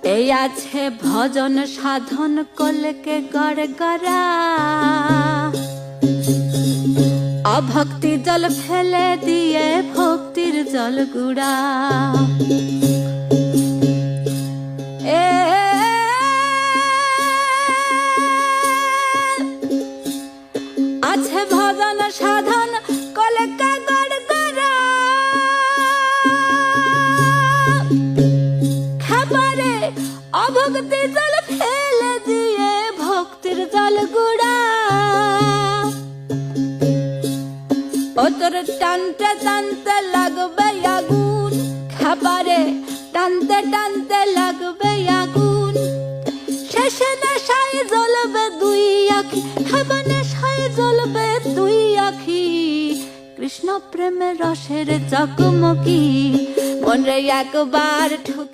এই আছে ভজন সাধন কলকে গড় গড়া, অভক্তি জল ফেলে দিয়ে ভক্তির জল গুড়া। আছে ভজন সাধন কলকে গড় গড়া, খাবারে অভক্তি জল ফেলে দিয়ে ভক্তির জল গুড়া। ও তোর টানতে টানতে লাগবে আগুন, খাবারে টানতে টানতে লাগবে আগুন। শেষে নেশায় জ্বলবে দুই আখি, খাবার নেশায় জ্বলবে দুই আখি। কৃষ্ণ প্রেমের রসের চকমকি মনে একবার ঠুকে